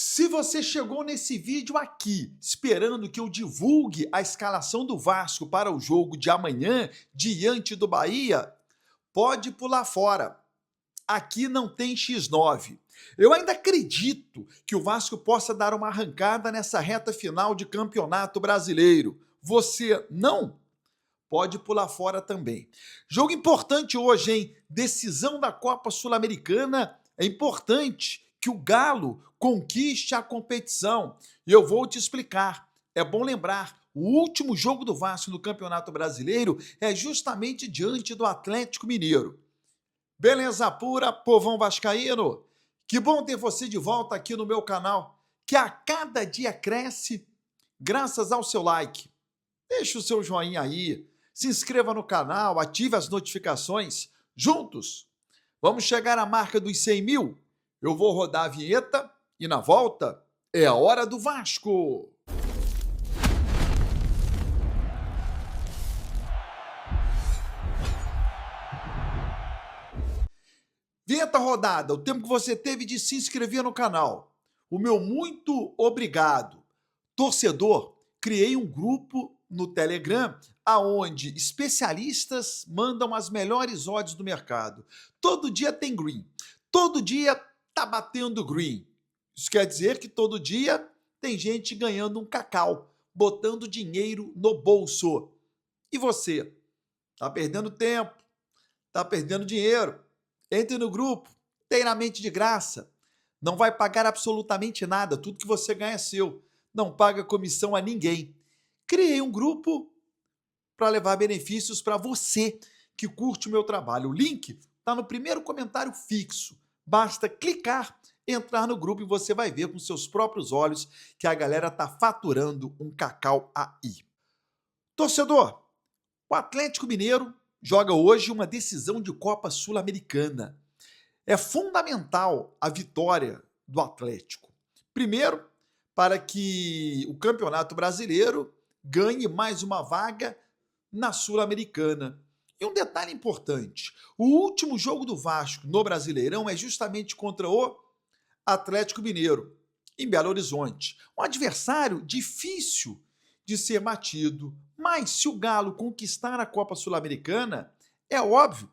Se você chegou nesse vídeo aqui esperando que eu divulgue a escalação do Vasco para o jogo de amanhã diante do Bahia, pode pular fora. Aqui não tem X9. Eu ainda acredito que o Vasco possa dar uma arrancada nessa reta final de Campeonato Brasileiro. Você não? Pode pular fora também. Jogo importante hoje, hein? Decisão da Copa Sul-Americana. É importante que o Galo conquiste a competição. E eu vou te explicar. É bom lembrar, o último jogo do Vasco no Campeonato Brasileiro é justamente diante do Atlético Mineiro. Beleza pura, povão vascaíno? Que bom ter você de volta aqui no meu canal, que a cada dia cresce graças ao seu like. Deixa o seu joinha aí, se inscreva no canal, ative as notificações. Juntos, vamos chegar à marca dos 100 mil? Eu vou rodar a vinheta e na volta é a hora do Vasco. Vinheta rodada, o tempo que você teve de se inscrever no canal. O meu muito obrigado. Torcedor, criei um grupo no Telegram aonde especialistas mandam as melhores odds do mercado. Todo dia tem green. Todo dia tá batendo green. Isso quer dizer que todo dia tem gente ganhando um cacau, botando dinheiro no bolso. E você? Tá perdendo tempo, tá perdendo dinheiro. Entre no grupo, inteiramente de graça. Não vai pagar absolutamente nada, tudo que você ganha é seu. Não paga comissão a ninguém. Criei um grupo para levar benefícios para você que curte o meu trabalho. O link está no primeiro comentário fixo. Basta clicar, entrar no grupo e você vai ver com seus próprios olhos que a galera está faturando um cacau aí. Torcedor, o Atlético Mineiro joga hoje uma decisão de Copa Sul-Americana. É fundamental a vitória do Atlético. Primeiro, para que o Campeonato Brasileiro ganhe mais uma vaga na Sul-Americana. E um detalhe importante, o último jogo do Vasco no Brasileirão é justamente contra o Atlético Mineiro, em Belo Horizonte. Um adversário difícil de ser batido, mas se o Galo conquistar a Copa Sul-Americana, é óbvio,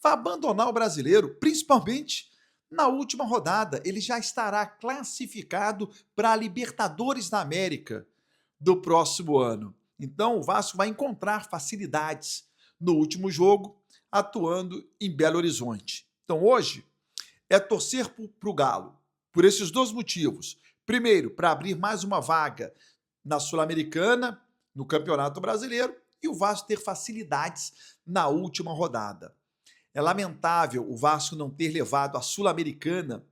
vai abandonar o brasileiro, principalmente na última rodada. Ele já estará classificado para a Libertadores da América do próximo ano. Então o Vasco vai encontrar facilidades no último jogo, atuando em Belo Horizonte. Então hoje é torcer para o Galo, por esses dois motivos. Primeiro, para abrir mais uma vaga na Sul-Americana, no Campeonato Brasileiro, e o Vasco ter facilidades na última rodada. É lamentável o Vasco não ter levado a Sul-Americana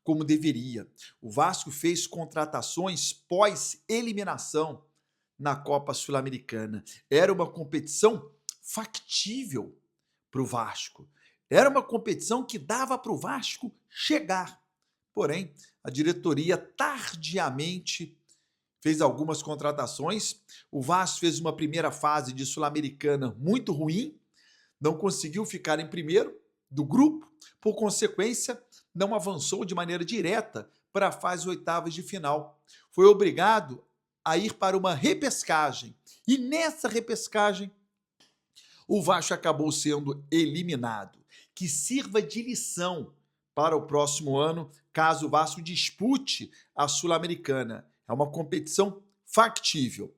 como deveria. O Vasco fez contratações pós-eliminação na Copa Sul-Americana. Era uma competição factível para o Vasco. Era uma competição que dava para o Vasco chegar. Porém, a diretoria tardiamente fez algumas contratações. O Vasco fez uma primeira fase de Sul-Americana muito ruim, não conseguiu ficar em primeiro do grupo, por consequência, não avançou de maneira direta para a fase oitavas de final. Foi obrigado a ir para uma repescagem. E nessa repescagem, o Vasco acabou sendo eliminado. Que sirva de lição para o próximo ano, caso o Vasco dispute a Sul-Americana. É uma competição factível.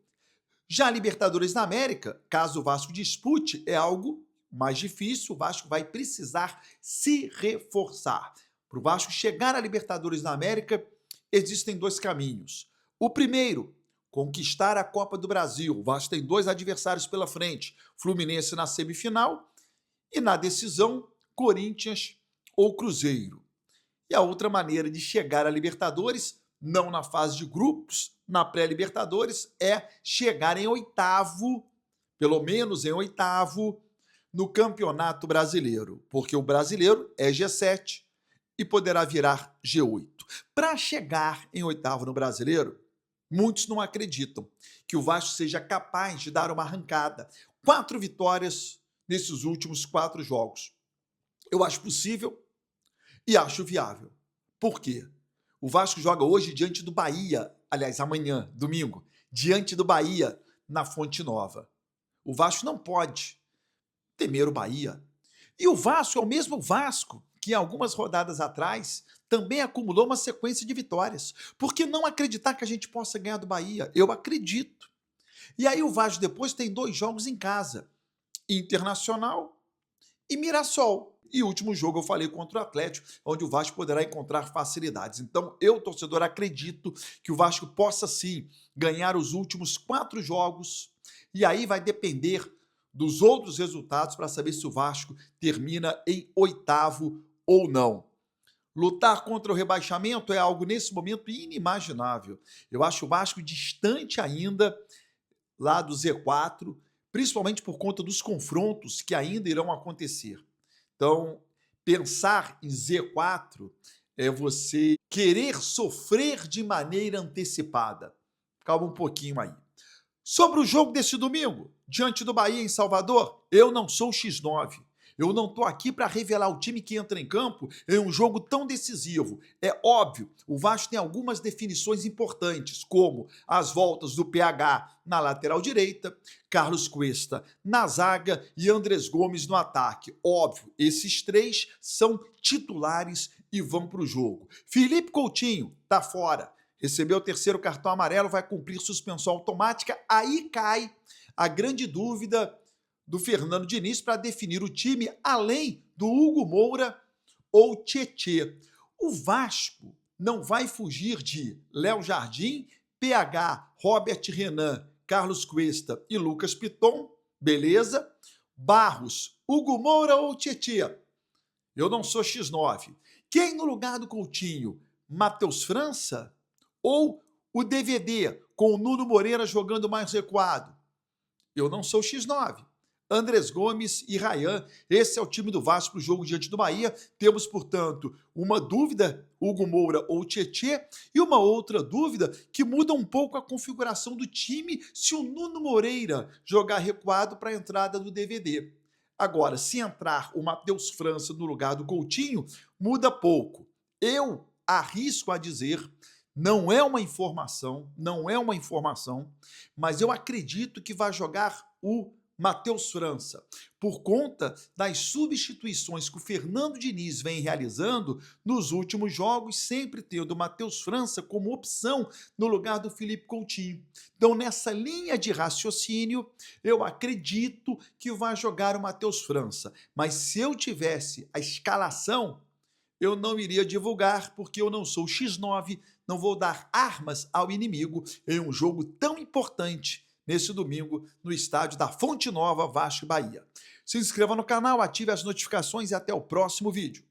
Já a Libertadores da América, caso o Vasco dispute, é algo mais difícil. O Vasco vai precisar se reforçar. Para o Vasco chegar à Libertadores da América, existem dois caminhos. O primeiro, conquistar a Copa do Brasil. O Vasco tem dois adversários pela frente, Fluminense na semifinal e na decisão, Corinthians ou Cruzeiro. E a outra maneira de chegar à Libertadores, não na fase de grupos, na pré-Libertadores, é chegar em oitavo, pelo menos em oitavo, no Campeonato Brasileiro, porque o brasileiro é G7 e poderá virar G8. Para chegar em oitavo no Brasileiro, muitos não acreditam que o Vasco seja capaz de dar uma arrancada. 4 vitórias nesses últimos 4 jogos. Eu acho possível e acho viável. Por quê? O Vasco joga hoje diante do Bahia, aliás, amanhã, domingo, diante do Bahia, na Fonte Nova. O Vasco não pode temer o Bahia. E o Vasco é o mesmo Vasco que, algumas rodadas atrás, também acumulou uma sequência de vitórias. Por que não acreditar que a gente possa ganhar do Bahia? Eu acredito. E aí o Vasco depois tem 2 jogos em casa, Internacional e Mirassol. E o último jogo eu falei contra o Atlético, onde o Vasco poderá encontrar facilidades. Então eu, torcedor, acredito que o Vasco possa sim ganhar os últimos 4 jogos, e aí vai depender dos outros resultados para saber se o Vasco termina em 8º ou não. Lutar contra o rebaixamento é algo nesse momento inimaginável. Eu acho o Vasco distante ainda lá do Z4, principalmente por conta dos confrontos que ainda irão acontecer. Então, pensar em Z4 é você querer sofrer de maneira antecipada. Calma um pouquinho aí. Sobre o jogo desse domingo, diante do Bahia em Salvador, eu não sou X9. Eu não estou aqui para revelar o time que entra em campo em um jogo tão decisivo. É óbvio, o Vasco tem algumas definições importantes, como as voltas do PH na lateral direita, Carlos Cuesta na zaga e Andrés Gomes no ataque. Óbvio, esses 3 são titulares e vão para o jogo. Felipe Coutinho está fora. Recebeu o 3º cartão amarelo, vai cumprir suspensão automática. Aí cai a grande dúvida do Fernando Diniz para definir o time, além do Hugo Moura ou Tietê. O Vasco não vai fugir de Léo Jardim, PH, Robert Renan, Carlos Cuesta e Lucas Piton, beleza? Barros, Hugo Moura ou Tietê? Eu não sou X9. Quem no lugar do Coutinho? Matheus França? Ou o DVD com o Nuno Moreira jogando mais recuado? Eu não sou X9. Andrés Gomes e Ryan, esse é o time do Vasco para o jogo diante do Bahia. Temos, portanto, uma dúvida, Hugo Moura ou Tietê, e uma outra dúvida que muda um pouco a configuração do time se o Nuno Moreira jogar recuado para a entrada do DVD. Agora, se entrar o Matheus França no lugar do Coutinho, muda pouco. Eu arrisco a dizer, não é uma informação, mas eu acredito que vai jogar o Matheus França, por conta das substituições que o Fernando Diniz vem realizando nos últimos jogos, sempre tendo o Matheus França como opção no lugar do Felipe Coutinho. Então, nessa linha de raciocínio, eu acredito que vai jogar o Matheus França. Mas se eu tivesse a escalação, eu não iria divulgar, porque eu não sou X9, não vou dar armas ao inimigo em um jogo tão importante nesse domingo no estádio da Fonte Nova, Vasco e Bahia. Se inscreva no canal, ative as notificações e até o próximo vídeo.